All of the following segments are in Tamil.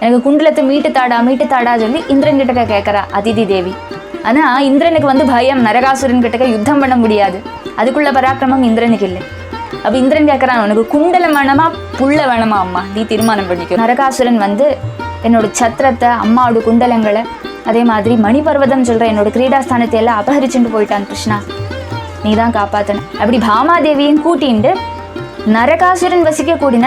எனக்கு குண்டலத்தை மீட்டு தாடா சொல்லி இந்திரன் கிட்டக்க கேட்குறா அதிதி தேவி. ஆனால் இந்திரனுக்கு வந்து பயம், நரகாசுரன் கிட்டக்க யுத்தம் பண்ண முடியாது, அதுக்குள்ள பராக்கிரமம் இந்திரனுக்கு இல்லை. அப்போ இந்திரன் கேட்குறான், உனக்கு குண்டலம் வேணுமா புள்ள வேணுமா அம்மா, நீ தீர்மானம் பண்ணிக்கோ. நரகாசுரன் வந்து என்னோட சத்திரத்தை, அம்மாவோட குண்டலங்களை, அதே மாதிரி மணிபர்வதம் சொல்கிற என்னோட கிரீடாஸ்தானத்தை எல்லாம் அபகரிச்சுட்டு போயிட்டான். கிருஷ்ணா நீ தான் காப்பாற்றணும். அப்படி பாமாதேவியும் கூட்டிட்டு நரகாசுரன் வசிக்க கூடின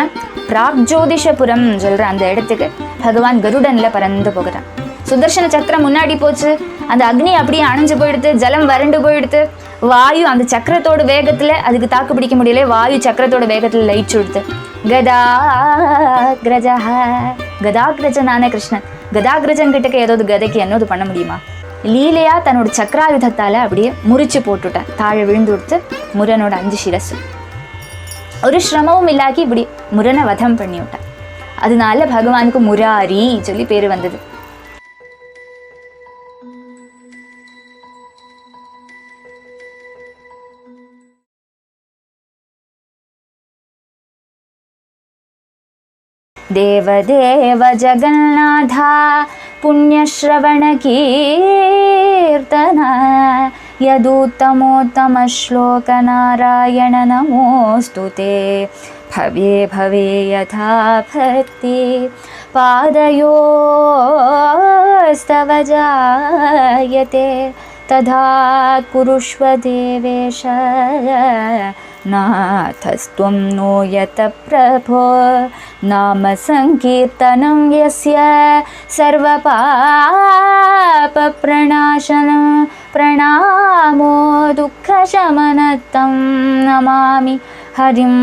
பிராக்ஜோதிஷபுரம் சொல்கிற அந்த இடத்துக்கு பகவான் கருடனில் பறந்து போகிறான். சுதர்சன சக்கரம் முன்னாடி போச்சு, அந்த அக்னி அப்படியே அணைஞ்சு போயிடுத்து, ஜலம் வறண்டு போயிடுத்து, வாயு அந்த சக்கரத்தோட வேகத்தில் அதுக்கு தாக்கு பிடிக்க முடியல, வாயு சக்கரத்தோட வேகத்தில் லைட் சுடுத்து. கதாகிரஜனான கிருஷ்ணன், கதாகிரஜன் கிட்டக்க ஏதாவது கதைக்கு என்னது பண்ண முடியுமா? லீலையா தன்னோட சக்கராயுதத்தால் அப்படியே முறிச்சு போட்டுட்டான், தாழ விழுந்து கொடுத்து முரனோட 5 சிரசு. ஒரு சிரமமும் இல்லாக்கி இப்படி முரனை வதம் பண்ணி விட்டான். அதனால பகவானுக்கு முராரி சொல்லி பேர் வந்தது. தேவதேவ ஜகநாதா புண்ணியஸ்ரவண கீர்த்தன யதூத்தமோத்தம ஸ்லோக நாராயண நமோஸ்து தே. भवे भवे यथा भक्ति पादयोस्तव जायते तथा कुरुष्व देवेश नाथस्त्वं नो यत प्रभो नाम संकीर्तनं यस्य सर्वपापप्रणाशनं प्रणामो दुःखशमनतं नमामि हरिं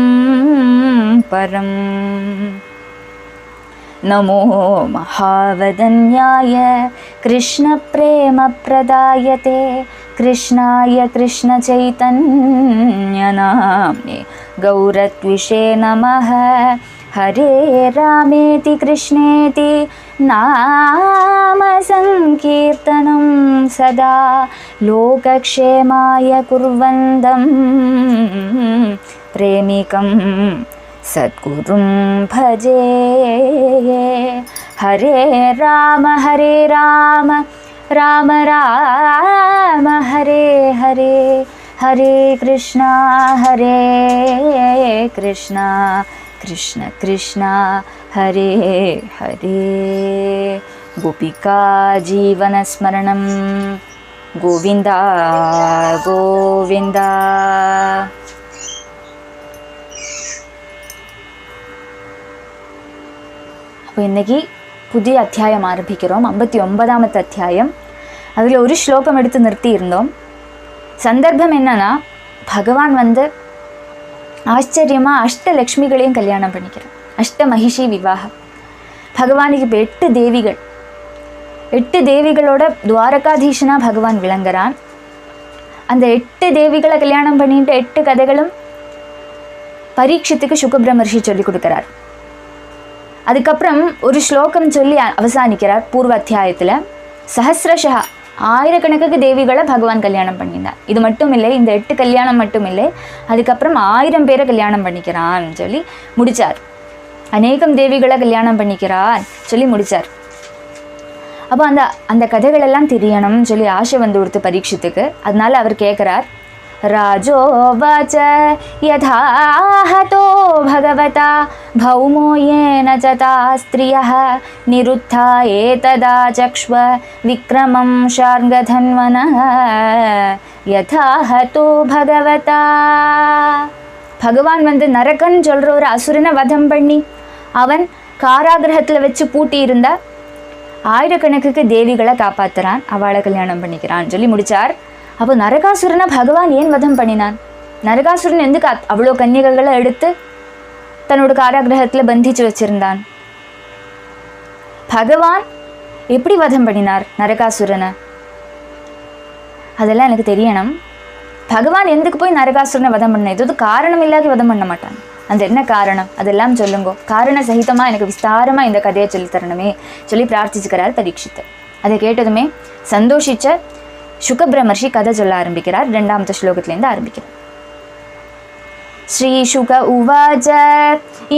परं. नमो महावदन्याय कृष्णप्रेमप्रदायते कृष्णाय कृष्णचैतन्यनाम्ने गौरत्विषे नमः. हरे रामेति कृष्णेति नाम संकीर्तनं सदा लोकक्षेमाय कुर्वन्तं प्रेमिकं सद्गुरुं भजे. हरे राम राम राम हरे हरे, हरे कृष्णा कृष्ण कृष्ण हरे हरे. गोपिका जीवनस्मरणं गोविन्द गोविन्द. அப்போ இன்றைக்கி புதிய அத்தியாயம் ஆரம்பிக்கிறோம், 59வது அத்தியாயம். அதில் ஒரு ஸ்லோகம் எடுத்து நிறுத்தி இருந்தோம். சந்தர்ப்பம் என்னன்னா, பகவான் வந்து ஆச்சரியமாக அஷ்டலக்ஷ்மிகளையும் கல்யாணம் பண்ணிக்கிறான். அஷ்ட மகிஷி விவாகம். பகவானுக்கு இப்போ 8 தேவிகள், 8 தேவிகளோட துவாரகாதீஷனாக பகவான் விளங்குறான். அந்த 8 தேவிகளை கல்யாணம் பண்ணிட்டு 8 கதைகளும் பரீட்சித்துக்கு சுகபிரமர்ஷி சொல்லி கொடுக்குறார். அதுக்கப்புறம் ஒரு ஸ்லோகம் சொல்லி அவசானிக்கிறார் பூர்வ அத்தியாயத்தில். சஹஸ்ரஷா ஆயிரக்கணக்குக்கு தேவிகளை பகவான் கல்யாணம் பண்ணினார். இது மட்டும் இல்லை, இந்த 8 கல்யாணம் மட்டும் இல்லை, அதுக்கப்புறம் 1000 பேரை கல்யாணம் பண்ணிக்கிறான் சொல்லி முடித்தார். அநேகம் தேவிகளை கல்யாணம் பண்ணிக்கிறார் சொல்லி முடித்தார். அப்போ அந்த கதைகளெல்லாம் தெரியணும்னு சொல்லி ஆசை வந்து கொடுத்து பரீட்சித்துக்கு. அதனால அவர் கேட்குறார், राजोवाच यथाहतो भगवता भौमो येन च ताः स्त्रियः निरुद्धा एतदा चक्ष्व विक्रमं शार्ङ्गधन्वनः यथाहतो भगवता. பகவான் வந்து நரகன் சொல்கிற ஒரு அசுரனை வதம் பண்ணி அவன் காராகிரகத்தில் வச்சு பூட்டி இருந்தா ஆயிரக்கணக்குக்கு தேவிகளை காப்பாற்றுறான், அவளை கல்யாணம் பண்ணிக்கிறான் சொல்லி முடித்தார். அப்போ நரகாசுரனை பகவான் ஏன் வதம் பண்ணினான்? நரகாசுரன் எதுக்கு அவ்வளோ கன்னிகைகளை எடுத்து தன்னோட காராகிரகத்தில் பந்திச்சு வச்சிருந்தான்? பகவான் எப்படி வதம் பண்ணினார் நரகாசுரனை? அதெல்லாம் எனக்கு தெரியணும். பகவான் எதுக்கு போய் நரகாசுரனை வதம் பண்ண? இது காரணம் இல்லாத வதம் பண்ண மாட்டான். அந்த என்ன காரணம் அதெல்லாம் சொல்லுங்கோ, காரண சகிதமாக எனக்கு விஸ்தாரமாக இந்த கதையை சொல்லித்தரணுமே சொல்லி பிரார்த்திச்சுக்கிறார் பரீட்சித்து. அதை கேட்டதுமே சந்தோஷிச்ச சுகபிரமர்ஷி கதை சொல்ல ஆரம்பிக்கிறார். 2வது ஸ்லோகத்திலேருந்து ஆரம்பிக்கிறார். ஸ்ரீ சுக உவாச்ச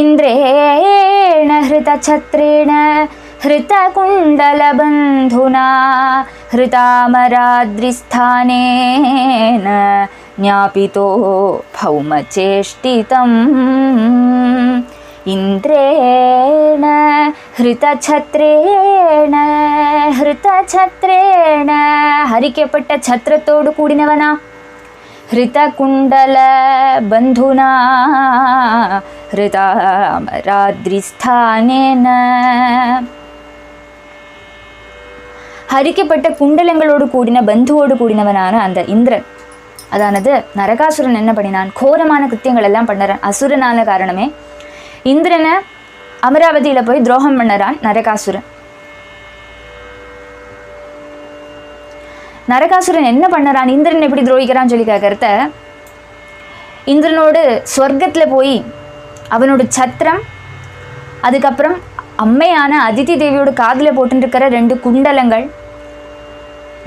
இந்திரேண ஹிருத சத்ரேண ஹிருதகுண்டலபந்துனா ஹிருதாமராத்ரிஸ்தானேன ஞாபிதோ பௌமச்சேஷ்டிதம் இந்திரேண ஹிருதಛತ್ರೇಣ ஹிருதಛತ್ರೇಣ ಹರಿಕೆಪಟ್ಟ ಛತ್ರத்தோடு கூடினவனா ஹிருதகுண்டல பந்துனா ஹிருதாமராத்ரிஸ்தானேன ஹரிக்கப்பட்ட குண்டலங்களோடு கூடின பந்துவோடு கூடினவனான அந்த இந்திரன் அதானது நரகாசுரன் என்ன பண்ணினான்? கோரமான கிருத்தியங்கள் எல்லாம் பண்ணறான். அசுரனான காரணமே இந்திரனை அமராவதியில போய் துரோகம் பண்ணறான் நரகாசுரன். நரகாசுரன் என்ன பண்ணறான், இந்திரன் எப்படி துரோகிக்கிறான்னு சொல்லி கேட்கறத, இந்திரனோடு ஸ்வர்க்கத்துல போய் அவனோட சத்திரம், அதுக்கப்புறம் அம்மையான அதிதி தேவியோட காதில் போட்டுருக்கிற 2 குண்டலங்கள்,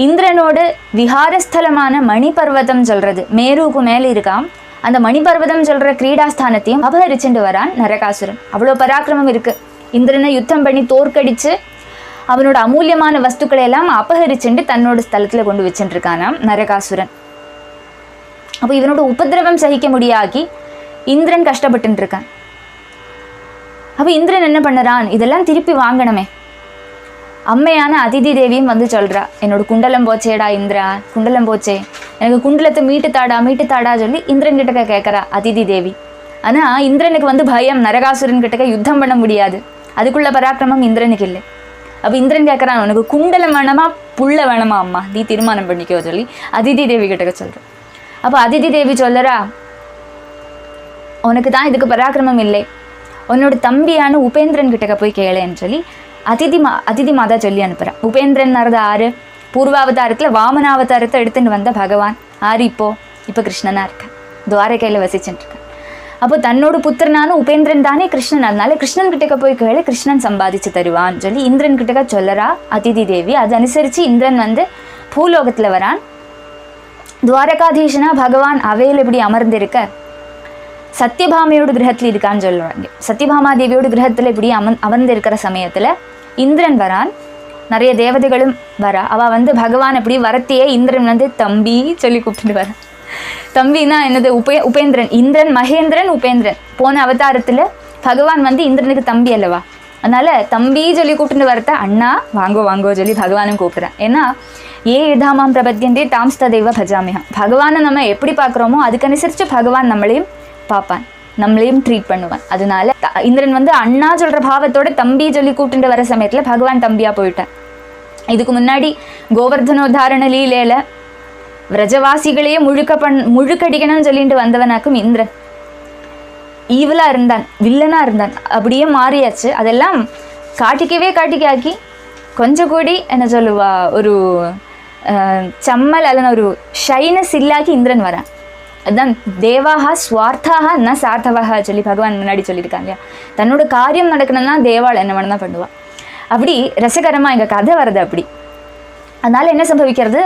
இந்திரனோடு விஹாரஸ்தலமான மணிபர்வதம் சொல்றது மேருக்கு மேலே இருக்காம், அந்த மணிபர்வதம் சொல்ற கிரீடாஸ்தானத்தையும் அபகரிச்சுட்டு வரான் நரகாசுரன். அவ்வளோ பராக்கிரமம் இருக்கு. இந்திரனை யுத்தம் பண்ணி தோற்கடிச்சு அவனோட அமூல்யமான வஸ்துக்களை எல்லாம் அபகரிச்சுட்டு தன்னோட ஸ்தலத்துல கொண்டு வச்சுட்டு இருக்கானாம் நரகாசுரன். அப்போ இவனோட உபதிரவம் சகிக்க முடியாக்கி இந்திரன் கஷ்டப்பட்டு இருக்கான். அப்போ இந்திரன் என்ன பண்ணுறான், இதெல்லாம் திருப்பி வாங்கணுமே. அம்மையான அதிதி தேவியும் வந்து சொல்கிறா, என்னோட குண்டலம் போச்சேடா இந்திரா, குண்டலம் போச்சே, எனக்கு குண்டலத்தை மீட்டு தாடா சொல்லி இந்திரன் கிட்டக்க கேட்குறா அதிதி தேவி. ஆனால் இந்திரனுக்கு வந்து பயம், நரகாசுரன் கிட்டக்க யுத்தம் பண்ண முடியாது, அதுக்குள்ள பராக்கிரமம் இந்திரனுக்கு இல்லை. அப்போ இந்திரன் கேட்குறான், உனக்கு குண்டலம் வேணுமா புள்ள வேணுமா அம்மா, நீ தீர்மானம் பண்ணிக்கோ சொல்லி அதிதி தேவி கிட்டக்க சொல்கிறேன். அப்போ அதிதி தேவி சொல்லறா, உனக்கு தான் இதுக்கு பராக்கிரமம் இல்லை, உன்னோட தம்பியான உபேந்திரன் கிட்டக்க போய் கேளேன்னு சொல்லி அதிதி மாதா சொல்லி அனுப்புகிறான். உபேந்திரன் ஆறு பூர்வாவதாரத்தில் வாமனாவதாரத்தை எடுத்துட்டு வந்த பகவான் ஆறு இப்போ கிருஷ்ணனா இருக்கேன், துவாரகையில் வசிச்சுட்டு இருக்கேன். அப்போ தன்னோட புத்திரனான உபேந்திரன் தானே கிருஷ்ணன், அதனால கிருஷ்ணன் கிட்டக்க போய் கேளு, கிருஷ்ணன் சம்பாதிச்சு தருவான்னு சொல்லி இந்திரன் கிட்டக்க சொல்லறா அதிதி தேவி. அது அனுசரித்து இந்திரன் வந்து பூலோகத்தில் வரான். துவாரகாதீஷனா பகவான் அவையில் இப்படி அமர்ந்திருக்க சத்யபாமையோட கிரகத்தில் இருக்கான்னு சொல்லுவாங்க. சத்யபாமா தேவியோட கிரகத்தில் இப்படி அமர்ந்திருக்கிற சமயத்தில் இந்திரன் வரான், நிறைய தேவதைகளும் வரா. அவள் வந்து பகவான் இப்படி வரத்தையே இந்திரன் வந்து தம்பி சொல்லி கூப்பிட்டு வரான். தம்பின்னா என்னது, உபேந்திரன், இந்திரன் மகேந்திரன் உபேந்திரன். போன அவதாரத்தில் பகவான் வந்து இந்திரனுக்கு தம்பி அல்லவா, அதனால தம்பி சொல்லி கூப்பிட்டு வரத்த அண்ணா வாங்கோ சொல்லி பகவானும் கூப்பிட்றேன். ஏன்னா ஏ யுதாமாம் பிரபத்தியந்தே தாம்ஸ்ததெய்வ பஜாமியம், பகவானை நம்ம எப்படி பார்க்குறோமோ அதுக்கனுசரித்து பகவான் நம்மளையும் பார்ப்பான், நம்மளையும் ட்ரீட் பண்ணுவான். அதனால இந்திரன் வந்து அண்ணா சொல்கிற பாவத்தோட தம்பி சொல்லி கூப்பிட்டு வர சமயத்தில் பகவான் தம்பியாக போயிட்டான். இதுக்கு முன்னாடி கோவர்தனோத்தாரண லீலையில் விரஜவாசிகளையே முழுக்கடிக்கணும்னு சொல்லிட்டு வந்தவனாக்கும் இந்திரன் ஈவலாக இருந்தான், வில்லனாக இருந்தான், அப்படியே மாறியாச்சு. அதெல்லாம் காட்டிக்காக்கி கொஞ்சம் கூடி என்ன சொல்லுவா, ஒரு சம்மல் அல்லனா ஒரு ஷைனஸ் இல்லாக்கி இந்திரன் வரான். அதுதான் தேவாகா ஸ்வார்த்தாக ந சார்த்தவாக சொல்லி பகவான் முன்னாடி சொல்லியிருக்காங்க. தன்னோட காரியம் நடக்கணும்னா தேவாள் என்ன வேணும் தான் பண்ணுவாள். அப்படி ரசகரமாக எங்கள் கதை வருது அப்படி. அதனால் என்ன சம்பவிக்கிறது,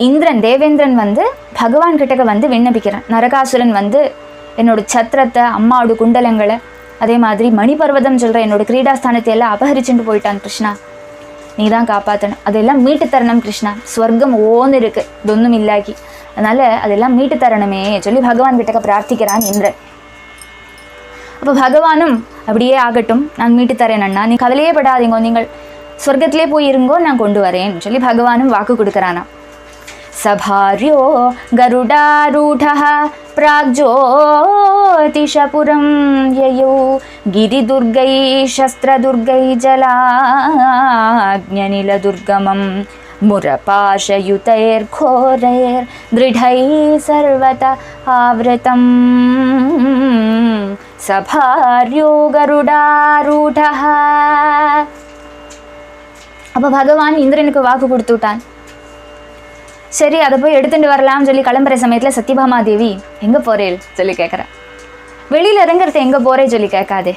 இந்திரன் தேவேந்திரன் வந்து பகவான் கிட்டக்க வந்து விண்ணப்பிக்கிறான். நரகாசுரன் வந்து என்னோட சத்திரத்தை, அம்மாவோட குண்டலங்களை, அதே மாதிரி மணிபர்வதம் சொல்கிற என்னோட கிரீடாஸ்தானத்தை எல்லாம் அபகரிச்சுட்டு போயிட்டான். கிருஷ்ணா நீ தான் காப்பாற்றணும், அதெல்லாம் மீட்டு தரணும் கிருஷ்ணா, ஸ்வர்க்கம் ஓன்னு இருக்கு தொன்னும் இல்லாக்கி, அதனால் அதெல்லாம் மீட்டு தரணுமே சொல்லி பகவான் கிட்டக்க பிரார்த்திக்கிறான் இந்திரன். அப்போ பகவானும் அப்படியே ஆகட்டும், நான் மீட்டு தரேன் அண்ணா, நீ கவலையே படாதீங்கோ, நீங்கள் ஸ்வர்க்கத்திலே போய் இருங்கோ, நான் கொண்டு வரேன் சொல்லி பகவானும் வாக்கு கொடுக்குறானா. சபார்யோ கருடாரூடः प्राग्ज्योतिषपुरं ययौ गिरिदुर्गै शस्त्रदुर्गै जलाग्न्यनिलदुर्गमं मुरपाशयुतैर्घोरैर्दृढैः सर्वतः आवृतं सभार्यो गरुडारूढः. அப்போ பகவான் இந்திரனுக்கு வாக்கு கொடுத்துட்டான். சரி அதை போய் எடுத்துட்டு வரலாம்னு சொல்லி கிளம்புற சமயத்தில் சத்யபாமா தேவி எங்கே போகிறேள் சொல்லி கேட்குறேன். வெளியில் இறங்குறது எங்கே போகிறே சொல்லி கேட்காதே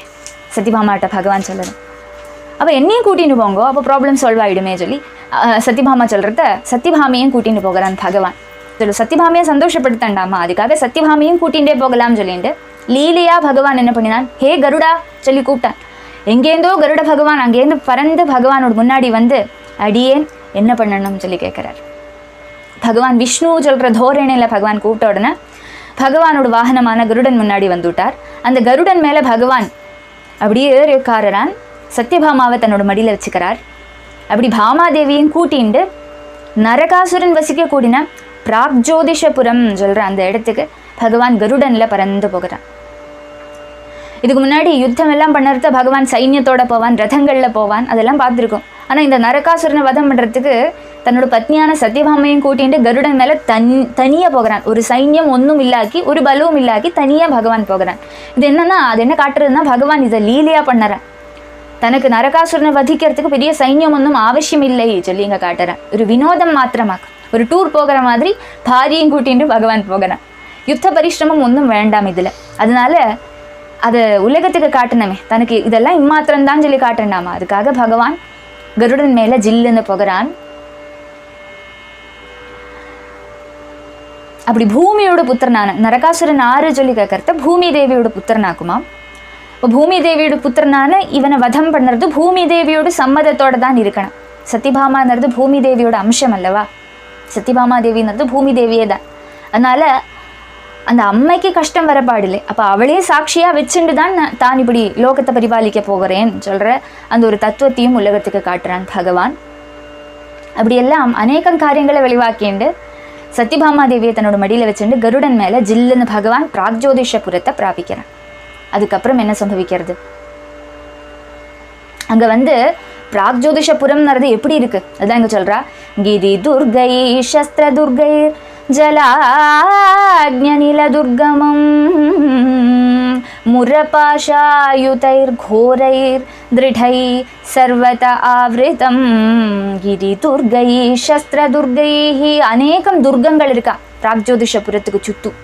சத்யபாமாட்ட பகவான் சொல்லணும். அப்போ என்னையும் கூட்டின்னு போங்கோ, அப்போ ப்ராப்ளம் சால்வ் ஆகிடுமே சொல்லி சத்யபாமா சொல்கிறத சத்யபாமையும் கூட்டின்னு போகிறான் பகவான். சொல்லு சத்யபாமையை சந்தோஷப்படுத்தாண்டாமா, அதுக்காக சத்யபாமையும் கூட்டிகிட்டே போகலாம்னு சொல்லிட்டு லீலையா பகவான் என்ன பண்ணினான், ஹே கருடா சொல்லி கூப்பிட்டான். எங்கேருந்தோ கருட பகவான் அங்கேருந்து பறந்து பகவானோட முன்னாடி வந்து அடியேன் என்ன பண்ணணும்னு சொல்லி கேட்குறார். பகவான் விஷ்ணு சொல்கிற தோரணையில் பகவான் கூப்பிட்ட உடனே பகவானோட வாகனமான கருடன் முன்னாடி வந்துவிட்டார். அந்த கருடன் மேலே பகவான் அப்படியே ஏறிக்காரரான் சத்யபாமாவை தன்னோட மடியில் வச்சுக்கிறார். அப்படி பாமாதேவியும் கூட்டிண்டு நரகாசுரன் வசிக்க கூடின பிராக்ஜோதிஷபுரம் சொல்கிற அந்த இடத்துக்கு பகவான் கருடனில் பறந்து போகிறான். இதுக்கு முன்னாடி யுத்தம் எல்லாம் பண்ணுறத பகவான் சைன்யத்தோட போவான், ரதங்களில் போவான், அதெல்லாம் பார்த்துருக்கோம். ஆனால் இந்த நரகாசுரனை வதம் பண்ணுறதுக்கு தன்னோட பத்னியான சத்யபாமையும் கூட்டிகிட்டு கருடன் மேலே தனியாக போகிறான். ஒரு சைன்யம் ஒன்றும் இல்லாக்கி, ஒரு பலவும் இல்லாக்கி தனியாக பகவான் போகிறான். இது என்னன்னா, அது என்ன காட்டுறதுன்னா, பகவான் இதை லீலையாக பண்ணுறேன். தனக்கு நரகாசுரனை வதிக்கிறதுக்கு பெரிய சைன்யம் ஒன்றும் அவசியம் இல்லை சொல்லி இங்கே காட்டுறேன். ஒரு வினோதம் மாத்திரமாக, ஒரு டூர் போகிற மாதிரி பாரியும் கூட்டிகிட்டு பகவான் போகிறான். யுத்த பரிசிரமம் ஒன்றும் வேண்டாம் இதில். அதனால அதை உலகத்துக்கு காட்டணுமே, தனக்கு இதெல்லாம் இம்மாத்திரம்தான் சொல்லி காட்டண்டாமா, அதுக்காக பகவான் கருடன் மேலே ஜில்லுன்னு போகிறான். அப்படி பூமியோட புத்திரனான நரகாசுரன் ஆறு சொல்லி கேட்கறத பூமி தேவியோட புத்திரனாக்குமா. இப்போ பூமி தேவியோட புத்திரனான இவனை வதம் பண்ணுறது பூமி தேவியோட சம்மதத்தோடு தான் இருக்கணும். சத்யபாமாங்கிறது பூமி தேவியோட அம்சம் அல்லவா, சத்யபாமா தேவிங்கிறது பூமி தேவியே தான். அதனால் அந்த அம்மைக்கு கஷ்டம் வரப்பாடில்லை. அப்போ அவளே சாட்சியாக வச்சுட்டு தான் தான் இப்படி லோகத்தை பரிபாலிக்க போகிறேன்னு சொல்கிற அந்த ஒரு தத்துவத்தையும் உலகத்துக்கு காட்டுறான் பகவான். அப்படியெல்லாம் அநேகம் காரியங்களை வெளிவாக்கிண்டு சத்யபாமா தேவியை தன்னோட மடியில் வச்சுட்டு கருடன் மேலே ஜில்லுன்னு பகவான் பிராக்ஜோதிஷபுரத்தை பிராபிக்கிறான். அதுக்கப்புறம் என்ன சம்பவிக்கிறது, அங்கே வந்து பிராக்ஜோதிஷபுரம்ங்கிறது எப்படி இருக்குது அதுதான் இங்கே சொல்கிறா. கிரி துர்கை சஸ்திர துர்கை ஜலாக்ஞநில துர்கமம் முரபாஷாயுதைர் கோரைர் திருடை சர்வத ஆவ்ரிதம். கிரி துர்கை சஸ்திர துர்கை, அநேகம் துர்கங்கள் இருக்கா பிராக்ஜோதிஷபுரத்துக்கு சுற்றும்.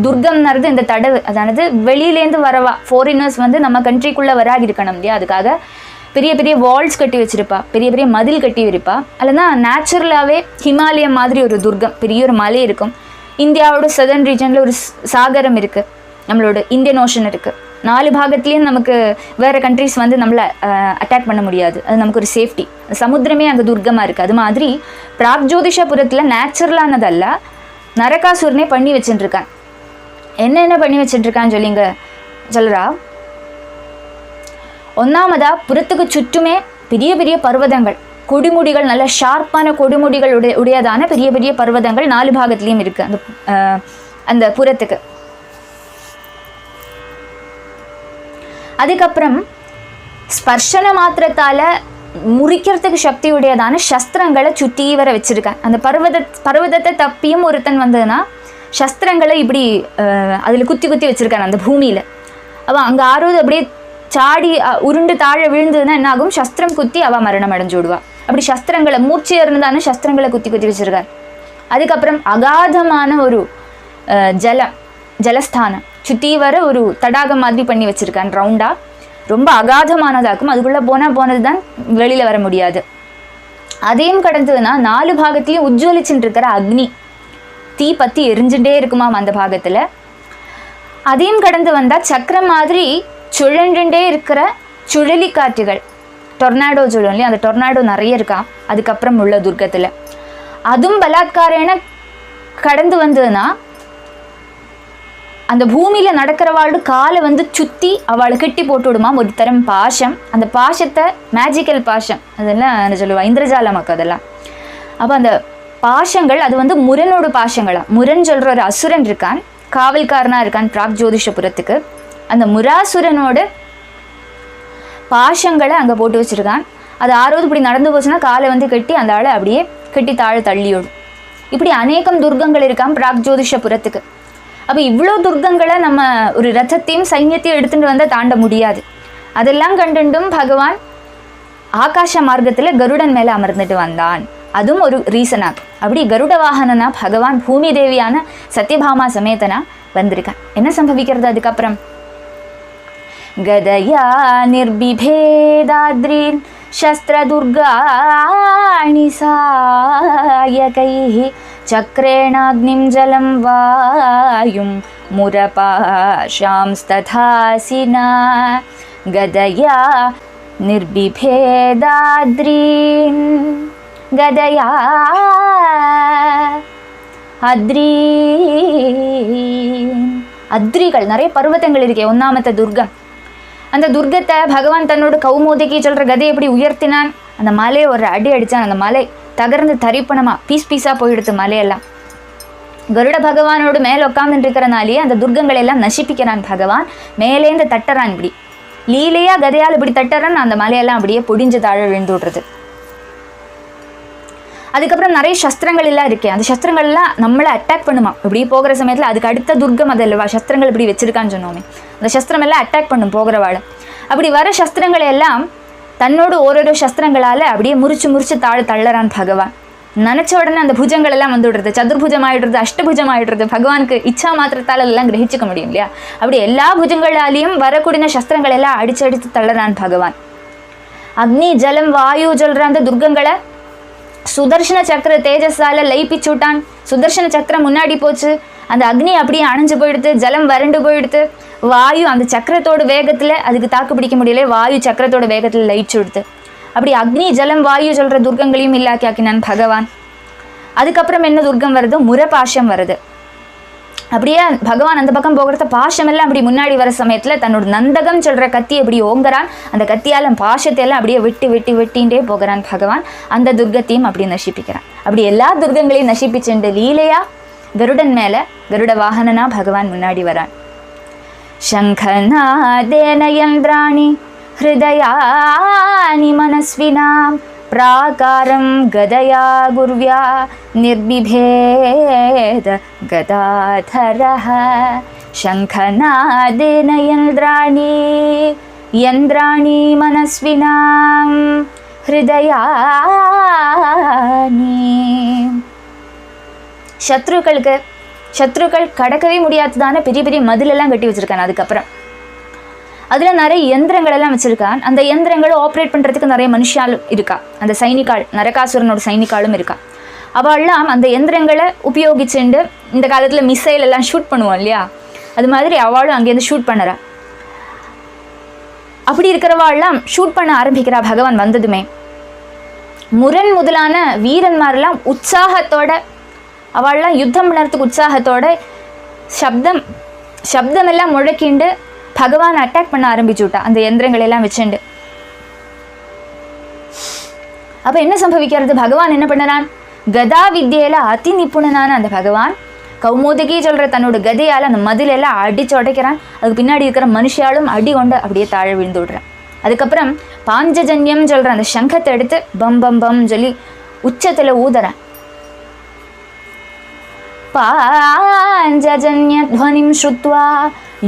துர்கம்ங்கிறது இந்த தடவு, அதானது வெளியிலேருந்து வரவா ஃபாரினர்ஸ் வந்து நம்ம கண்ட்ரிக்குள்ளே வராக இருக்கணும் இல்லையா, அதுக்காக பெரிய பெரிய வால்ஸ் கட்டி வச்சுருப்பா, பெரிய பெரிய மதில் கட்டி இருப்பா. இல்லைன்னா நேச்சுரலாகவே ஹிமாலயம் மாதிரி ஒரு துர்கம், பெரிய ஒரு மலை இருக்கும். இந்தியாவோட சதர்ன் ரீஜனில் ஒரு சாகரம் இருக்குது, நம்மளோட இந்தியன் ஓஷன் இருக்குது. 4 பாகத்துலேயும் நமக்கு வேறு கண்ட்ரிஸ் வந்து நம்மளை அட்டாக் பண்ண முடியாது, அது நமக்கு ஒரு சேஃப்டி. சமுத்திரமே அங்கே துர்கமாக இருக்குது. அது மாதிரி பிராக்ஜோதிஷபுரத்தில் நேச்சுரலானதல்ல, நரகாசுரனே பண்ணி வச்சுட்டுருக்கான். என்னென்ன பண்ணி வச்சுட்டுருக்கான்னு சொல்லிங்க சொல்கிறா. ஒன்றாமதா புறத்துக்கு சுற்றுமே பெரிய பெரிய பர்வதங்கள், கொடுமுடிகள், நல்ல ஷார்ப்பான கொடுமுடிகள் உடையதான பெரிய பெரிய பர்வதங்கள் 4 பாகத்துலேயும் இருக்குது அந்த அந்த புறத்துக்கு. அதுக்கப்புறம் ஸ்பர்ஷன மாத்திரத்தால் முறிக்கிறதுக்கு சக்தி உடையதான சஸ்திரங்களை சுற்றி வர வச்சுருக்கேன். அந்த பர்வதத்தை தப்பியும் ஒருத்தன் வந்ததுன்னா சஸ்திரங்களை இப்படி அதில் குத்தி குத்தி வச்சுருக்கான் அந்த பூமியில். அவன் அங்கே ஆறுவது அப்படியே சாடி உருண்டு தாழ விழுந்ததுன்னா என்ன ஆகும், சஸ்திரம் குத்தி அவள் மரணம் அடைஞ்சு விடுவா. அப்படி சஸ்திரங்களை மூர்ச்சி இருந்தான சஸ்திரங்களை குத்தி குத்தி வச்சுருக்கார். அதுக்கப்புறம் அகாதமான ஒரு ஜலஸ்தானம் சுற்றி வர ஒரு தடாகம் மாதிரி பண்ணி வச்சுருக்கான் ரவுண்டாக, ரொம்ப அகாதமானதாக்கும். அதுக்குள்ளே போனது தான் வெளியில் வர முடியாது. அதையும் கடந்ததுன்னா 4 பாகத்துலேயும் உஜ்வலிச்சுட்டு இருக்கிற அக்னி, தீ பற்றி எரிஞ்சுட்டே இருக்குமா அந்த பாகத்தில். அதையும் கடந்து வந்தால் சக்கரம் மாதிரி சுழன்றுண்டே இருக்கிற சுழலி காற்றுகள், டொர்னாடோ சொல்லும் இல்லையா, அந்த டொர்னாடோ நிறைய இருக்கா அதுக்கப்புறம் உள்ள துர்க்கத்தில். அதுவும் பலாத்காரேன கடந்து வந்ததுன்னா அந்த பூமியில் நடக்கிறவாளோட காலை வந்து சுற்றி அவளை கெட்டி போட்டு விடுமா ஒரு தரம் பாஷம். அந்த பாஷத்தை மேஜிக்கல் பாஷம் அதெல்லாம் என்ன சொல்லுவா, இந்திரஜாலமாக்கு அதெல்லாம். அப்போ அந்த பாஷங்கள் அது வந்து முரனோட பாஷங்களா. முரன் சொல்கிற ஒரு அசுரன் இருக்கான், காவல்காரனாக இருக்கான் பிராக்ஜோதிஷபுரத்துக்கு. அந்த முராசுரனோட பாஷங்களை அங்கே போட்டு வச்சுருக்கான். அது ஆரோது இப்படி நடந்து போச்சுன்னா காலை வந்து கட்டி அந்த ஆளை அப்படியே கட்டி தாழ தள்ளியோடும். இப்படி அநேகம் துர்க்கங்கள் இருக்கான் பிராக்ஜோதிஷபுரத்துக்கு. அப்போ இவ்வளோ துர்க்கங்களை நம்ம ஒரு ரதத்தையும் சைன்யத்தையும் எடுத்துகிட்டு வந்தால் தாண்ட முடியாது. அதெல்லாம் கண்டுண்டும் பகவான் ஆகாஷ மார்க்கத்தில் கருடன் மேலே அமர்ந்துட்டு வந்தான். அதுவும் ஒரு ரீசனாக. அப்படி கருட வாகனனா பகவான் பூமி தேவியான சத்யபாமா சமேதனா வந்திருக்கான். என்ன சம்பவிக்கிறது அதுக்கப்புறம், கதயா நிர்பிபேதாத்ரீன் சஸ்திரதுர்காணி சாயகைஹி சக்ரேணாக்னிம் ஜலம் வாயும் முரபாஷாம்ஸ்ததாசினா கதயா நிர்பிபேதாத்ரீன் கதயா அத்ரிகள் நிறைய பர்வதங்கள் இருக்கே. ஒன்னாமத்த துர்கம். அந்த துர்கத்தை பகவான் தன்னோட கௌமோதிக்கு சொல்கிற கதை எப்படி உயர்த்தினான். அந்த மலையை ஒரு அடி அடித்தான். அந்த மலை தகர்ந்து தரிப்பணமா பீஸாக போயிடுத்து மலையெல்லாம். கருட பகவானோடு மேலே உட்காந்துட்டு இருக்கிறனாலேயே அந்த துர்கங்களை எல்லாம் நசிப்பிக்கிறான் பகவான். மேலேந்து தட்டுறான். இப்படி லீலையா கதையால் இப்படி தட்டுறான். அந்த மலையெல்லாம் அப்படியே பொடிஞ்சு தாழ விழுந்து விடுறது. அதுக்கப்புறம் நிறைய சஸ்திரங்கள் எல்லாம் இருக்கே. அந்த சஸ்திரங்கள் எல்லாம் நம்மளை அட்டாக் பண்ணுமா. இப்படி போகிற சமயத்தில் அதுக்கு அடுத்த துர்கம் அது இல்லவா சஸ்திரங்கள் இப்படி வச்சிருக்கான்னு சொன்னோமே. அந்த சஸ்திரம் எல்லாம் அட்டாக் பண்ணும் போகிறவாள். அப்படி வர சஸ்திரங்களை எல்லாம் தன்னோடு ஓரோரோ சஸ்திரங்களால் அப்படியே முறிச்சு தள்ளறான் பகவான். நினச்ச உடனே அந்த புஜங்கள் எல்லாம் வந்து விடுறது. சதுர்புஜம் ஆகிடுறது, அஷ்டபுஜம் ஆகிடுறது. பகவானுக்கு இச்சா மாத்திரத்தால் எல்லாம் கிரகிச்சிக்க முடியும் இல்லையா. அப்படி எல்லா புஜங்களாலேயும் வரக்கூடிய சஸ்திரங்கள் எல்லாம் அடித்து தள்ளறான் பகவான். அக்னி ஜலம் வாயு சொல்கிற அந்த துர்கங்களை சுதர்சன சக்கர தேஜஸால லயிப்பிச்சு விட்டான். சுதர்சன சக்கரம் முன்னாடி போச்சு. அந்த அக்னி அப்படியே அணைஞ்சு போயிடுது. ஜலம் வறண்டு போயிடுது. வாயு அந்த சக்கரத்தோட வேகத்தில் அதுக்கு தாக்கு பிடிக்க முடியல. வாயு சக்கரத்தோட வேகத்தில் லயிச்சு விடுது. அப்படி அக்னி ஜலம் வாயு சொல்கிற துர்கங்களையும் இல்லாக்கி ஆக்கினான் பகவான். அதுக்கப்புறம் என்ன துர்கம் வருது? முரபாஷம் வருது. அப்படியே பகவான் அந்த பக்கம் போகிறத பாஷமெல்லாம் அப்படி முன்னாடி வர சமயத்தில் தன்னோட நந்தகம் சொல்கிற கத்தி அப்படி ஓங்குறான். அந்த கத்தியால் பாஷத்தை எல்லாம் அப்படியே வெட்டிகிட்டே போகிறான் பகவான். அந்த துர்கத்தையும் அப்படி நசிப்பிக்கிறான். அப்படி எல்லா துர்கங்களையும் நசிப்பிச்சுண்டு லீலையா கருடன் மேலே கருட வாகனனா பகவான் முன்னாடி வரான். சங்கநாதேன யந்திராணி ஹிருதயானி மனஸ்வினாம் பிராகாரம் கதயா குர்வ்யா நிர்பிபேத கதாதரஹ. சங்கநாதேன யந்திராணி மனஸ்வினாம் ஹிருதயானி. சத்ருக்கள் கடக்கவே முடியாததான பெரிய பெரிய மதிலெல்லாம் கட்டி வச்சிருக்கான். அதுக்கப்புறம் அதில் நிறைய யந்திரங்கள் எல்லாம் வச்சுருக்கான். அந்த யந்திரங்களை ஆப்ரேட் பண்ணுறதுக்கு நிறைய மனுஷாலும் இருக்கா. அந்த சைனிக்காள் நரகாசுரனோட சைனிக்காலும் இருக்கா. அவள்லாம் அந்த யந்திரங்களை உபயோகிச்சுண்டு இந்த காலத்தில் மிசைல் எல்லாம் ஷூட் பண்ணுவோம் இல்லையா, அது மாதிரி அவளும் அங்கேருந்து ஷூட் பண்ணுறா. அப்படி இருக்கிறவாள்லாம் ஷூட் பண்ண ஆரம்பிக்கிறா பகவான் வந்ததுமே. முரண் முதலான வீரன்மாரெல்லாம் உற்சாகத்தோட அவள்லாம் யுத்தம் பண்ணுறதுக்கு உற்சாகத்தோட சப்தமெல்லாம் முழக்கிண்டு பகவான் அட்டாக் பண்ண ஆரம்பிச்சு விட்டா அந்த யந்திரங்கள் எல்லாம் வச்சுண்டு. அப்போ என்ன சம்பவிக்கிறது? பகவான் என்ன பண்ணுறான்? கதா வித்தியில அதி நிப்புணனான அந்த பகவான் கௌமோதிகி சொல்கிற தன்னோட கதையால் அந்த மதிலெல்லாம் அடிச்சு உடைக்கிறான். அதுக்கு பின்னாடி இருக்கிற மனுஷாலும் அடி கொண்டு அப்படியே தாழ விழுந்து விடுறான். அதுக்கப்புறம் பாஞ்சஜன்யம் சொல்கிற அந்த சங்கத்தை எடுத்து பம் பம் பம் சொல்லி உச்சத்தில் ஊதுறான். பாஞ்சஜன்யத்வனிம் ஸ்ருத்வா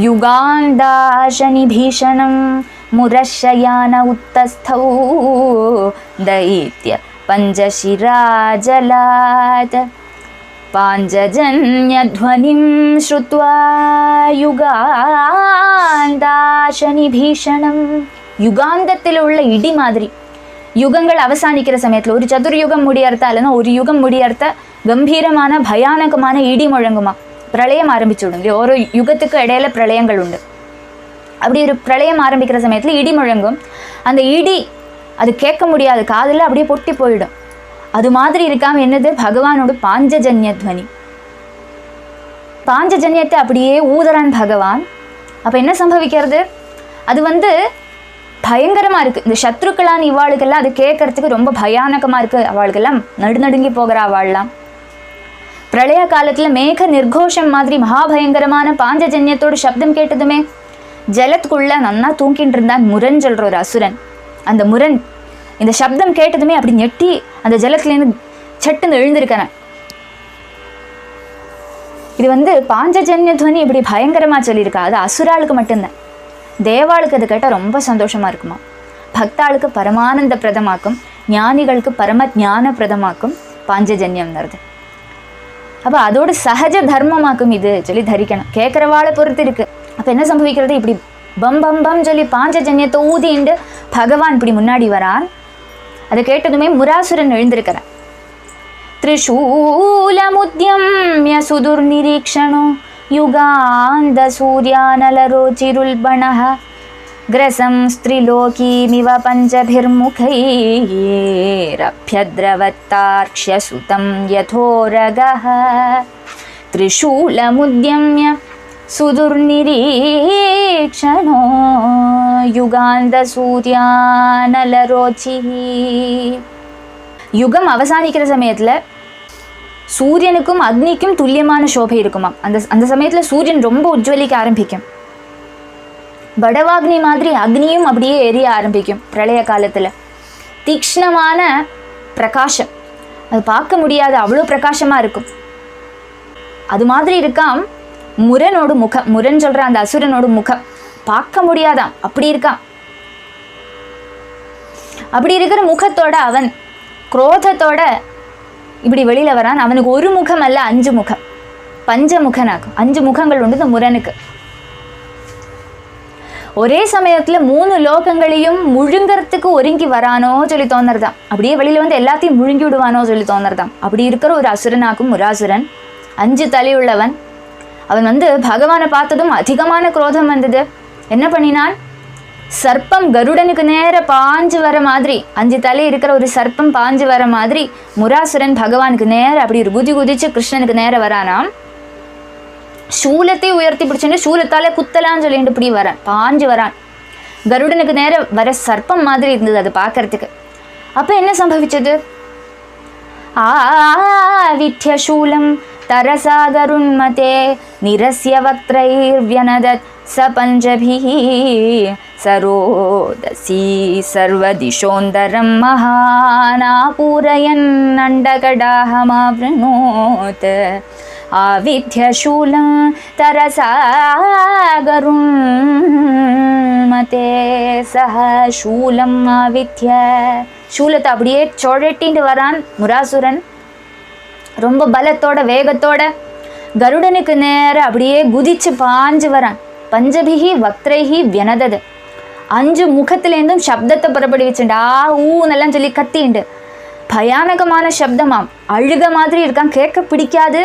யுகாந்தாசனி பீஷணம் முரஷயான உத்தஸ்தௌ தைத்ய பஞ்சசிராஜலாத். பாஞ்சஜன்யத்வனிம் ஸ்ருத்வா யுகாந்தாசனி பீஷணம். யுகாந்தத்தில் உள்ள இடி மாதிரி யுகங்கள் அவசானிக்கிற சமயத்தில் ஒரு சதுர்யுகம் முடியறதா இல்லைன்னா ஒரு யுகம் முடியறத கம்பீரமான பயானகமான இடி முழங்குமா, பிரளயம் ஆரம்பிச்சு விடும் இல்லையா. ஒரு யுகத்துக்கு இடையில பிரளயங்கள் உண்டு. அப்படி ஒரு பிரளயம் ஆரம்பிக்கிற சமயத்தில் இடி முழங்கும். அந்த இடி அது கேட்க முடியாது, காதில் அப்படியே பொட்டி போயிடும். அது மாதிரி இருக்காம என்னது? பகவானோட பாஞ்சஜன்யத்வனி. பாஞ்சஜன்யத்தை அப்படியே ஊதரான் பகவான். அப்போ என்ன சம்பவிக்கிறது? அது பயங்கரமாக இருக்குது. இந்த சத்ருக்களான இவாளுக்கெல்லாம் அது கேட்கறதுக்கு ரொம்ப பயானகமாக இருக்குது. அவளுக்கெல்லாம் நடுநடுங்கி போகிற அவள்லாம். பிரளய காலத்தில் மேக நிர்கோஷம் மாதிரி மகாபயங்கரமான பாஞ்சஜன்யத்தோட சப்தம் கேட்டதுமே ஜலத்துக்குள்ள நன்னா தூங்கிட்டு இருந்தான் முரண் சொல்கிற ஒரு அசுரன். அந்த முரண் இந்த சப்தம் கேட்டதுமே அப்படி நெட்டி அந்த ஜலத்துலேருந்து சட்டுன்னு எழுந்திருக்கிறேன். இது பாஞ்சஜன்யத்வனி இப்படி பயங்கரமாக சொல்லியிருக்கா. அது அசுராளுக்கு மட்டும்தான். தேவாளுக்கு அது கேட்டால் ரொம்ப சந்தோஷமாக இருக்குமா. பக்தாளுக்கு பரமானந்த பிரதமாக்கும், ஞானிகளுக்கு பரம ஞான பிரதமாக்கும் பாஞ்சஜன்யம்ங்கிறது. அப்போ அதோட சகஜ தர்மமாக்கும் இது சொல்லி தரிக்கணும். கேட்குறவாளை பொறுத்து இருக்குது. அப்போ என்ன சம்பவிக்கிறது? இப்படி பம் பம் பம் சொல்லி பாஞ்சஜன்யத்தை ஊதிண்டு பகவான் இப்படி முன்னாடி வரான். அதை கேட்டதுமே முராசுரன் எழுந்திருக்கிறான். திரிசூலமுத்யம்ய சுதுர்நிரீக்ஷணோ யுகாந்த சூர்யானலரோச்சிருல்பணः கிரசம் ஸ்திரிலோகீமிவ பஞ்சபிர்முகைரப்யத்ரவத்தார்க்ஷ்ய சுதம் யதோரகः திரிசூலமுத்யம்ய சுதுர்நிரீக்ஷணோ யுகாந்தசூர்யானலரோச்சிः. யுகம் அவசானிக்கிற சமயத்தில் சூரியனுக்கும் அக்னிக்கும் துல்லியமான சோபை இருக்குமாம். அந்த சமயத்தில் சூரியன் ரொம்ப உஜ்வலிக்க ஆரம்பிக்கும். வடவாக்னி மாதிரி அக்னியும் அப்படியே எரிய ஆரம்பிக்கும். பிரளய காலத்தில் தீக்ஷ்ணமான பிரகாசம், அது பார்க்க முடியாது, அவ்வளோ பிரகாசமாக இருக்கும். அது மாதிரி இருக்காம் முரனோட முகம். முரன் சொல்கிற அந்த அசுரனோட முகம் பார்க்க முடியாதாம், அப்படி இருக்கான். அப்படி இருக்கிற முகத்தோட அவன் குரோதத்தோட இப்படி வெளியில் வரான். அவனுக்கு ஒரு முகம் அல்ல, 5 முகம், பஞ்சமுகனாகும். 5 முகங்கள் உண்டு இந்த முரனுக்கு. ஒரே சமயத்தில் 3 லோகங்களையும் முழுங்கிறதுக்கு ஒருங்கி வரானோ சொல்லி தோணுறதாம். அப்படியே வெளியில் வந்து எல்லாத்தையும் முழுங்கி விடுவானோ சொல்லி தோணுறதாம். அப்படி இருக்கிற ஒரு அசுரனாக்கும் முராசுரன், 5 தலையுள்ளவன். அவன் வந்து பகவானை பார்த்ததும் அதிகமான குரோதம் வந்தது. என்ன பண்ணினான்? சர்ப்பம் கருடனுக்கு நேர பாஞ்சு வர மாதிரி, 5 தலை இருக்கிற ஒரு சர்ப்பம் பாஞ்சு வர மாதிரி முராசுரன் பகவானுக்கு நேர அப்படி ஒரு குதிச்சு கிருஷ்ணனுக்கு நேர வரானாம். சூலத்தை உயர்த்தி பிடிச்சுட்டு சூலத்தால குத்தலான்னு சொல்லிட்டு இப்படி வரான், பாஞ்சு வரான். கருடனுக்கு நேர வர சர்ப்பம் மாதிரி இருந்தது அது பார்க்கறதுக்கு. அப்ப என்ன சம்பவிச்சது? ஆவித்ய சூலம் தரசா கருண்மதே நிரஸ்ய வக்த்ரைர்வ்யனதத் சபஞ்சபிஹ சரோதசி சர்வதிஷோந்தரம் மகானாபூரயன் அண்டகடாஹமாவ்ருணோத் ஆவித்யசூலம் தரசா கருண்மதே சஹ சூலம் ஆவித்ய. சூலத்தை அப்படியே சொழட்டின்னு வரான் முராசுரன். ரொம்ப பலத்தோட வேகத்தோட கருடனுக்கு நேர அப்படியே குதிச்சு பாஞ்சு வரான். பஞ்சபிஹி வக்த்ரைஹி வியனதது, 5 முகத்திலேருந்தும் சப்தத்தை புறப்படி வச்சுண்டு ஊன்னெல்லாம் சொல்லி கத்திண்டு. பயானகமான சப்தமாம், அழுக மாதிரி இருக்கான். கேட்க பிடிக்காது,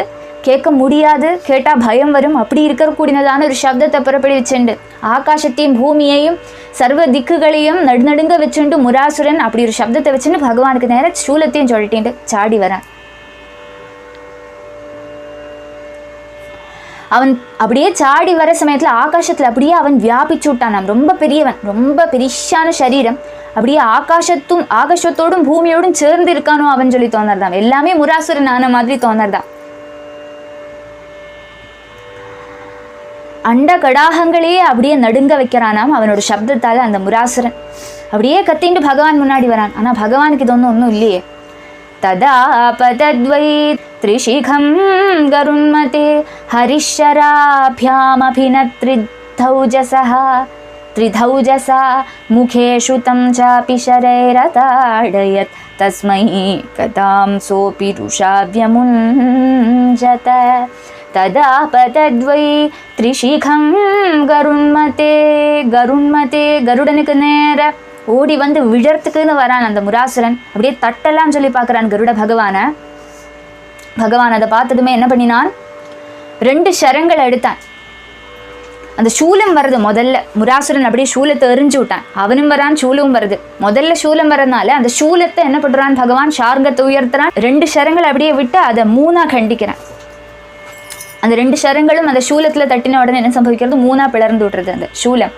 கேட்க முடியாது, கேட்டால் பயம் வரும். அப்படி இருக்கக்கூடியதான ஒரு சப்தத்தை புறப்படி வச்சுண்டு ஆகாசத்தையும் பூமியையும் சர்வ திக்குகளையும் நடுநடுங்க வச்சுண்டு முராசுரன் அப்படி ஒரு சப்தத்தை வச்சுட்டு பகவானுக்கு நேர சூலத்தையும் சொல்லிட்டு சாடி வரான். அவன் அப்படியே சாடி வர சமயத்தில் ஆகாசத்தில் அப்படியே அவன் வியாபிச்சு விட்டானாம். ரொம்ப பெரியவன், ரொம்ப பெரிசான சரீரம். அப்படியே ஆகாசத்தோடும் பூமியோடும் சேர்ந்து இருக்கானோ அவன் சொல்லி தோணுறதாம். எல்லாமே முராசுரன் ஆன மாதிரி தோணுறதான். அண்ட கடாகங்களையே அப்படியே நடுங்க வைக்கிறானாம் அவனோட சப்தத்தால். அந்த முராசுரன் அப்படியே கத்திண்டு பகவான் முன்னாடி வரான். ஆனால் பகவானுக்கு இது ஒன்றும் இல்லையே. ததாபதத்வை த்ரிஷிகம் கருண்மதே ஹரிஷராபியாமபினத்ரிதௌஜசஹ த்ரிதௌஜசா முகேஷு தம் சாபி ஷரைரதாடயத் தஸ்மை கதாம் சோபி ருஷாவ்யமுஞ்சத. ததாபதத்வை த்ரிஷிகம் கருண்மதே. கருடனுக்கு நேர ஓடி வந்து விழறதுக்குன்னு வரான் அந்த முராசுரன். அப்படியே தட்டெல்லாம் சொல்லி பார்க்குறான் கருட பகவானை. பகவான் அதை பார்த்ததுமே என்ன பண்ணினான்? 2 சரங்களை எடுத்தான். அந்த சூலம் வருது முதல்ல. முராசுரன் அப்படியே சூலத்தை எறிஞ்சு விட்டான். அவனும் வரான், சூலமும் வருது. முதல்ல சூலம் வரதுனால அந்த சூலத்தை என்ன பண்ணுறான் பகவான்? சார்கத்தை உயர்த்துறான். 2 சரங்களை அப்படியே விட்டு அதை 3ஆ கண்டிக்கிறான். அந்த 2 சரங்களும் அந்த சூலத்தில் தட்டின உடனே என்ன சம்பவிக்கிறது? 3ஆ பிளர்ந்து விட்டுறது அந்த சூலம்.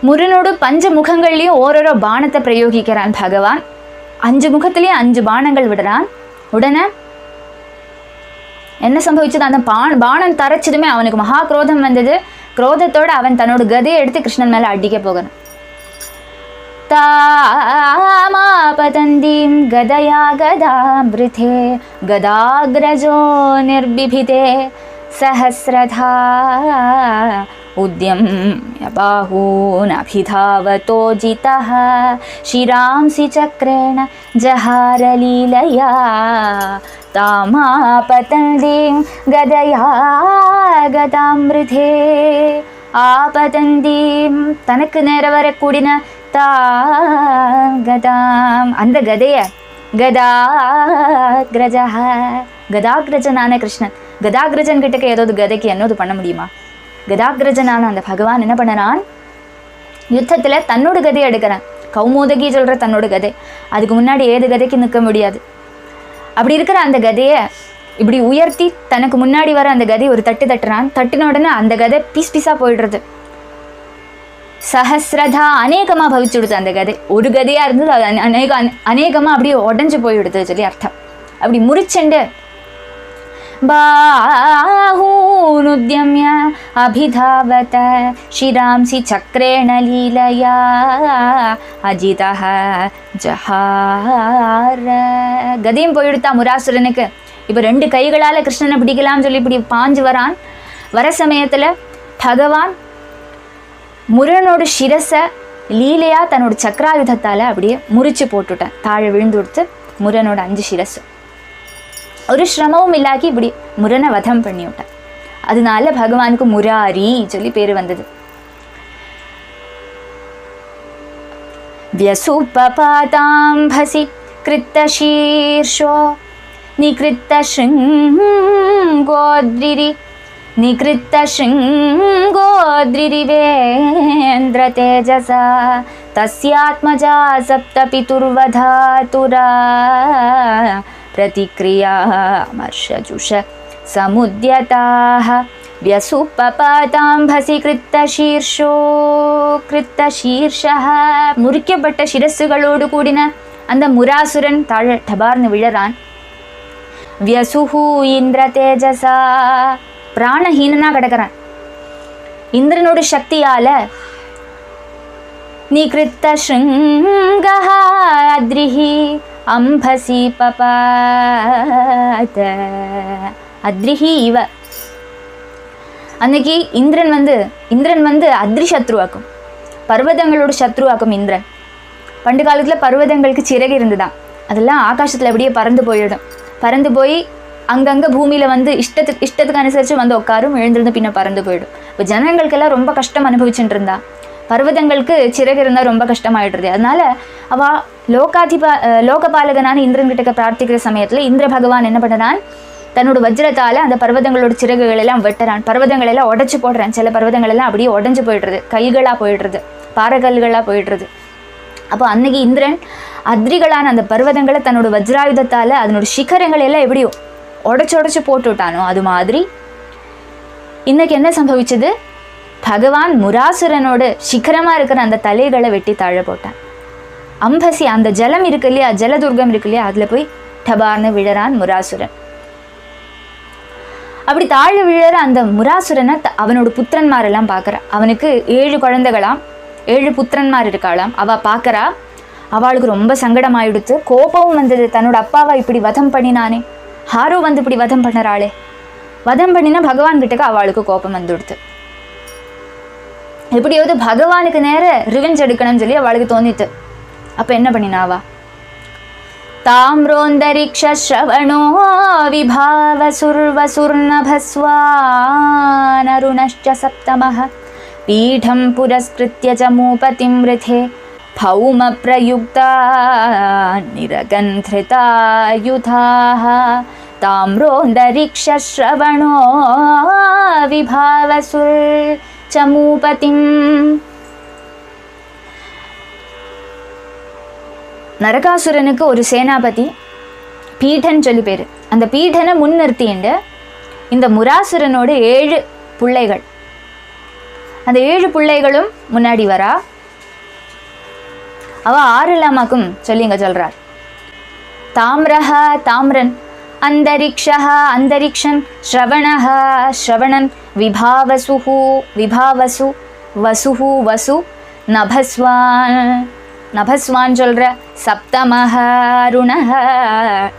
முரனோடு 5 முகங்கள்லையும் ஓரோரோ பானத்தை பிரயோகிக்கிறான் பகவான். 5 முகத்திலையும் 5 பானங்கள் விடுறான். உடனே என்ன சம்பவிச்சது? அந்த பானம் தரைச்சதுமே அவனுக்கு மகா குரோதம் வந்தது. குரோதத்தோடு அவன் தன்னோட கதையை எடுத்து கிருஷ்ணன் மேலே அடிக்க போகிறான். தாமாபதந்தீம் கதயா கதாம்பிருதே கதாக்ரஜோ நிர்பிபிதே சஹஸ்ரதா உத்யம்ய பாஹூனபிதாவதோ ஜிதஹ ஷிராம்சி சக்ரேண ஜஹாரலீலயா தாமாபதந்தீம் கதயா கதாம்பிருதே. ஆபதந்தீம் தனக்கு நேர வரக்கூடின கதாம் அந்த கதைய கதாக்ரஜஹ கதாக்ரஜனான கிருஷ்ணன். கதாக்ரஜன் கிட்டக்க ஏதாவது கதைக்கு என்னது பண்ண முடியுமா? கதாக்ரஜனான அந்த பகவான் என்ன பண்ணனான்? யுத்தத்தில் தன்னோட கதையை எடுக்கிறான். கௌமோதகி சொல்கிற தன்னோட கதை, அதுக்கு முன்னாடி ஏது கதைக்கு நிற்க முடியாது. அப்படி இருக்கிற அந்த கதையை இப்படி உயர்த்தி தனக்கு முன்னாடி வர அந்த கதையை ஒரு தட்டுறான். தட்டின உடனே அந்த கதை பீஸாக போயிடுறது. சஹஸ்ரதா அநேகமாக பவிச்சுடுது அந்த கதை. ஒரு கதையாக இருந்தது, அது அநேகமாக அப்படியே உடஞ்சி போயிடுது சொல்லி அர்த்தம். அப்படி முறிச்சண்டு बाहूनुद्यम्य अभिधावत शिरांसि चक्रेण लीलया अजितः जहार. கதையும் போயிடுத்தா முராசுரனுக்கு. இப்போ 2 கைகளால் கிருஷ்ணனை பிடிக்கலாம்னு சொல்லி இப்படி பாஞ்சு வர சமயத்தில் பகவான் முரனோட சிரசை லீலையாக தன்னோட சக்கராயுதத்தால் அப்படியே முறிச்சு போட்டுட்டான். தாழ விழுந்து கொடுத்து முரனோட 5 சிரசு ஒரு சிரமமும் இல்லாக்கி இப்படி முரனை வதம் பண்ணி விட்டான். அதனால பகவானுக்கு முராரி சொல்லி பேர் வந்தது. வியசுபபாதாம்பசி கிருத்த சீர்ஷோ நிகிருத்த ஸ்ருங்கோத்ரிரி நிகிருத்த ஸ்ருங்கோத்ரிரிவேந்திர தேஜசா தஸ்யாத்மஜா சப்த பிதுர்வதாதுரா प्रतिक्रियामर्षजुष समुद्यताः व्यसुपपाताम्भसि कृत्तशीर्षो कृत्तशीर्षः. முறிக்கப்பட்ட சிரசுகளோடு கூடின அந்த முராசுரன் தாழ டபார்னு விழறான். வியசுஹு இந்திர தேஜசா, பிராணஹீனனா கிடக்கிறான். இந்திரனோட சக்தியால நிகிருத்த ஸ்ருங்கஹ அத்ரிஹி அம்பசி பபாத அத்ரிஹி இவ. அன்னைக்கு இந்திரன் வந்து அத்ரி சத்ருவாக்கும், பர்வதங்களோட சத்ருவாக்கும் இந்திரன். பண்டு காலத்தில் பர்வதங்களுக்கு சிறகு இருந்துதான், அதெல்லாம் ஆகாசத்தில் அப்படியே பறந்து போயிடும். பறந்து போய் அங்கங்கே பூமியில் வந்து இஷ்டத்துக்கு அனுசரித்து வந்து உட்காரும், எழுந்திருந்து பின்ன பறந்து போயிடும். இப்போ ஜனங்களுக்கெல்லாம் ரொம்ப கஷ்டம் அனுபவிச்சுட்டு இருந்தா. பர்வதங்களுக்கு சிறகு இருந்தால் ரொம்ப கஷ்டமாயிடுறது. அதனால அவள் லோகபாலகனான இந்திரன்கிட்ட பிரார்த்திக்கிற சமயத்தில் இந்திர பகவான் என்ன பண்ணுறான், தன்னோட வஜ்ரத்தால் அந்த பர்வதங்களோட சிறகுகள் எல்லாம் வெட்டுறான். பர்வதங்கள் எல்லாம் உடச்சி போடுறான். சில பர்வதங்கள் எல்லாம் அப்படியே உடஞ்சி போயிடுறது, கல்களாக போயிடுறது, பாறைகல்களாக போயிடுறது. அப்போ அன்னைக்கு இந்திரன் அத்ரிகளான அந்த பர்வதங்களை தன்னோட வஜ்ராயுதத்தால் அதனோட சிகரங்கள் எல்லாம் எப்படியோ உடச்சி போட்டு விட்டானோ அது மாதிரி இன்னைக்கு என்ன சம்பவிச்சது, பகவான் முராசுரனோட சிகரமாக இருக்கிற அந்த தலைகளை வெட்டி தாழ போட்டான். அம்பசி அந்த ஜலம் இருக்கு இல்லையா, ஜலதுர்கம் இருக்கு இல்லையா, அதில் போய் டபார்னு விழறான் முராசுரன். அப்படி தாழ விழற அந்த முராசுரனை அவனோட புத்திரன்மாரெல்லாம் பார்க்குறா. அவனுக்கு 7 குழந்தைகளாம், 7 புத்திரன்மார் இருக்காளாம். அவள் பார்க்குறா. அவளுக்கு ரொம்ப சங்கடமாயிடுத்து, கோபமும் வந்தது. தன்னோட அப்பாவை இப்படி வதம் பண்ணினானே, ஹாரோ வந்து இப்படி வதம் பண்ணுறாளே, வதம் பண்ணினா பகவான் கிட்டக்க அவளுக்கு கோபம் வந்துடுத்து. எப்படியாவது பகவானுக்கு நேர ரிவெஞ்ச் எடுக்கணும்னு சொல்லி அவளுக்கு தோணித்து. அப்போ என்ன பண்ணினாவா, தாம்ரோந்தரிக்ஷஸ்ரவணோ விபாவசுர்வசுர்ணபஸ்வானருணश्च சப்தமः பீடம் புரஸ்கிருத்ய ச மூபதிம் ரிதே பௌம பிரயுக்தா நிரகந்த்ரிதாயுதாः. தாம்ரோந்தரிக்ஷஸ்ரவணோ விபாவசுர் ச மூபதிம். நரகாசுரனுக்கு ஒரு சேனாபதி பீடன் சொல்லி பேர். அந்த பீடனை முன்னிறுத்திண்டு இந்த முராசுரனோட 7 பிள்ளைகள், அந்த 7 பிள்ளைகளும் முன்னாடி வரா. அவ 6 இல்லாமாக்கும் சொல்லி இங்க சொல்றார். தாம்ரஹ தாம்ரன், அந்தரிக்ஷஹ அந்தரிக்ஷன், ஸ்ரவணஹ ஸ்ரவணன், விபாவசுஹு விபாவசு, வசுஹு வசு, நபஸ்வான் நபஸ்வான் சொல்கிற, சப்தமஹ அருணஹ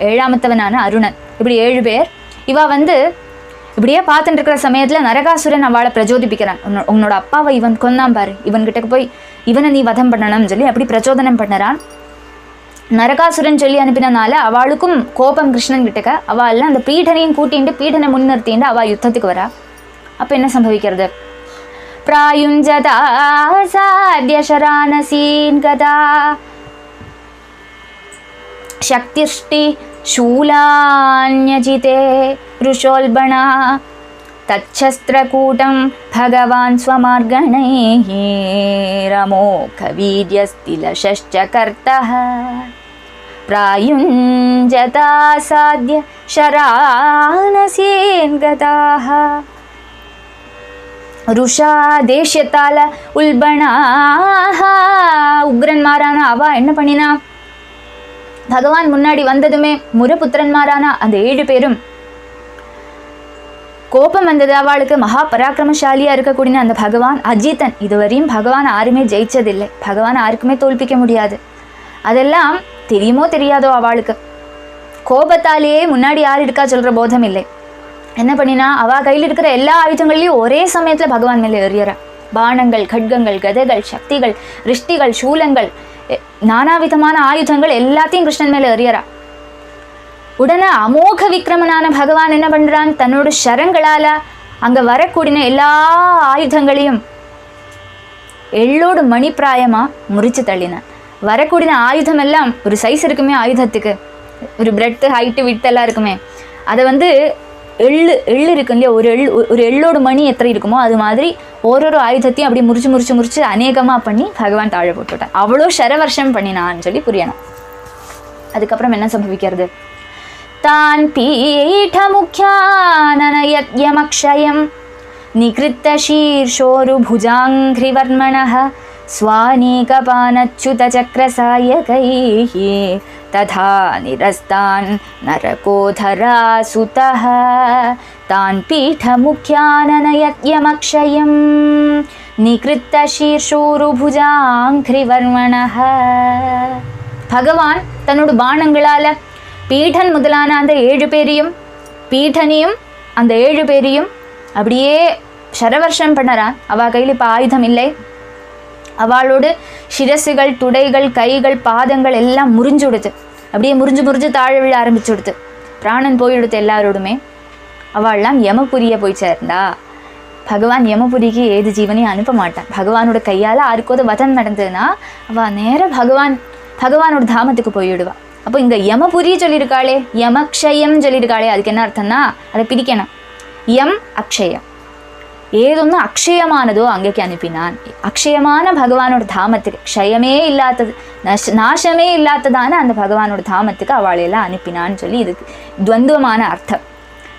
7ஆமத்தவனான அருணன். இப்படி 7 பேர். இவ வந்து இப்படியே பார்த்துட்டு இருக்கிற சமயத்தில் நரகாசுரன் அவளை பிரச்சோதிப்பிக்கிறான். உன்னோட அப்பாவை இவன் கொன்னான் பாரு, இவன்கிட்ட போய் இவனை நீ வதம் பண்ணணும்னு சொல்லி அப்படி பிரச்சோதனம் பண்ணுறான். நரகாசுரன் சொல்லி அனுப்பினால அவளுக்கும் கோபம் கிருஷ்ணன் கிட்டக்க. அவள் எல்லாம் அந்த பீடனையும் கூட்டிட்டு பீடனை முன்னிறுத்திட்டு அவள் யுத்தத்துக்கு வரா. அப்போ என்ன சம்பவிக்கிறது, प्रायुञ्जता साद्य शरानसीन् गदा शक्तिष्टि शूलान्यजिते ऋषोल्बणा தச்சஸ்திரகூடம் பகவான் ஸ்வமார்கணைः ரமோகவீர்யஸ்திலஷश्च கர்த்தः प्रायुञ्जतासाद्य शरानस्येन्गताः ருஷா தேஷ்யத்தால உல்பணாக உக்ரன்மாரான அவ என்ன பண்ணினா, பகவான் முன்னாடி வந்ததுமே முரபுத்திரன்மாரான அந்த 7 பேரும் கோபம் வந்தது. அவளுக்கு மகா பராக்கிரமசாலியா இருக்கக்கூடிய அந்த பகவான் அஜித்தன். இதுவரையும் பகவான் யாருமே ஜெயிச்சதில்லை, பகவான் யாருக்குமே தோல்பிக்க முடியாது. அதெல்லாம் தெரியுமோ தெரியாதோ அவளுக்கு கோபத்தாலேயே முன்னாடி யார் இருக்கா சொல்ற போதம் இல்லை. என்ன பண்ணினா, அவ கையில் இருக்கிற எல்லா ஆயுதங்களையும் ஒரே சமயத்துல பகவான் மேலே எறியறா. பானங்கள், கட்கங்கள், கதைகள், சக்திகள், ரிஷ்டிகள், சூலங்கள், நானாவிதமான ஆயுதங்கள் எல்லாத்தையும் கிருஷ்ணன் மேலே எறியறா. உடனே அமோக விக்ரமனான பகவான் என்ன பண்றான், தன்னோட ஷரங்களால அங்க வரக்கூடிய எல்லா ஆயுதங்களையும் எள்ளோடு மணிப்பிராயமா முறிச்சு தள்ளினான். வரக்கூடிய ஆயுதம் எல்லாம் ஒரு சைஸ் இருக்குமே, ஆயுதத்துக்கு ஒரு பிரெட்டு ஹைட்டு விட்டெல்லாம் இருக்குமே, அதை எள்ளு இருக்கு இல்லையா, ஒரு எள்ளோடு மணி எத்தனை இருக்குமோ அது மாதிரி ஓரொரு ஆயுதத்தையும் அப்படி முறிச்சு அநேகமாக பண்ணி பகவான் தாழ போட்டுவிட்டான். அவ்வளோ ஷரவர்ஷம் பண்ணினான்னு சொல்லி புரியணும். அதுக்கப்புறம் என்ன சம்பவிக்கிறது, தான் பீட முக்கியானயத்யமக்ஷயம் நிகிருத்த ஷீர்ஷோரு புஜாங்கிரிவர்மணः स्वानीकपानच्युतचक्रसायकैः तथा निरस्तान् नरकोधरासुतः तान् पीठमुख्याननयत्यमक्षयं निकृत्तशीर्षोरुभुजाङ्घ्रिवर्मणः. பகவான் தன்னோட பானங்களால் பீடன் முதலான அந்த 7 பேரையும் பீடனையும் அந்த 7 பேரையும் அப்படியே ஷரவர்ஷம் பண்ணறான். அவ கையில் இப்போ ஆயுதம் இல்லை. அவளோடு சிரசுகள், துடைகள், கைகள், பாதங்கள் எல்லாம் முறிஞ்சு விடுது. அப்படியே முறிஞ்சு தாழ விழ ஆரம்பிச்சு விடுது. பிராணன் போயிடுது எல்லாரோடுமே. அவள்லாம் யமபுரியை போய் சேர்ந்தா. பகவான் யமபுரிக்கு ஏது ஜீவனையும் அனுப்ப மாட்டான். பகவானோட கையால் யாருக்கோது வதம் நடந்ததுன்னா அவள் நேராக பகவானோட தாமத்துக்கு போயிடுவா. அப்போ இங்கே யமபுரி சொல்லியிருக்காளே, யமக்ஷயம் சொல்லியிருக்காளே, அதுக்கு என்ன அர்த்தம்னா அதை பிரிக்கணும். யம் அக்ஷயம், ஏதொன்று அக்ஷயமானதோ அங்கேக்கு அனுப்பினான். அக்ஷயமான பகவானோட தாமத்துக்கு, க்ஷயமே இல்லாதது, நாசமே இல்லாததான அந்த பகவானோட தாமத்துக்கு அவளையெல்லாம் அனுப்பினான்னு சொல்லி இதுக்கு துவந்துவமான அர்த்தம்.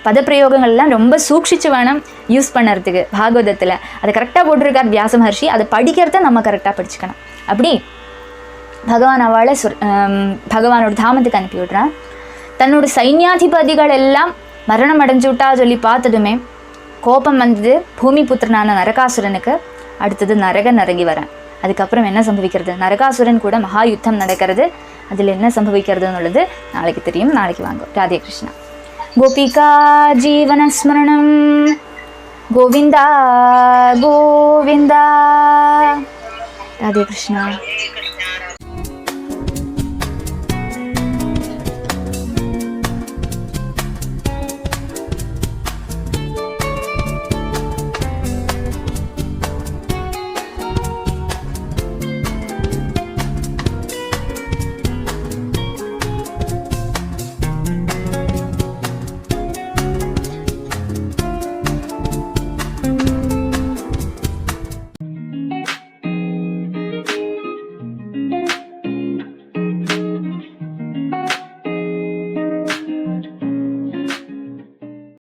பதப்பிரயோகங்கள்லாம் ரொம்ப சூக்ஷிச்சு வேணும் யூஸ் பண்ணுறதுக்கு பாகவதத்தில். அதை கரெக்டாக போட்டிருக்கார் வியாச மகர்ஷி. அதை படிக்கிறத நம்ம கரெக்டாக படிச்சுக்கணும். அப்படி பகவான் அவளை பகவானோட தாமத்துக்கு அனுப்பி விடுறான். தன்னோட சைன்யாதிபதிகள் எல்லாம் மரணம் அடைஞ்சு விட்டா சொல்லி பார்த்ததுமே கோபம் வந்தது பூமி புத்திரனான நரகாசுரனுக்கு. அடுத்தது நரகன் இறங்கி வரேன். அதுக்கப்புறம் என்ன சம்பவிக்கிறது, நரகாசுரன் கூட மகா யுத்தம் நடக்கிறது. அதில் என்ன சம்பவிக்கிறதுன்னு உள்ளது நாளைக்கு தெரியும். நாளைக்கு வாங்க. ராதே கிருஷ்ணா. கோபிகா ஜீவனஸ்மரணம் கோவிந்தா கோவிந்தா. ராதே கிருஷ்ணா.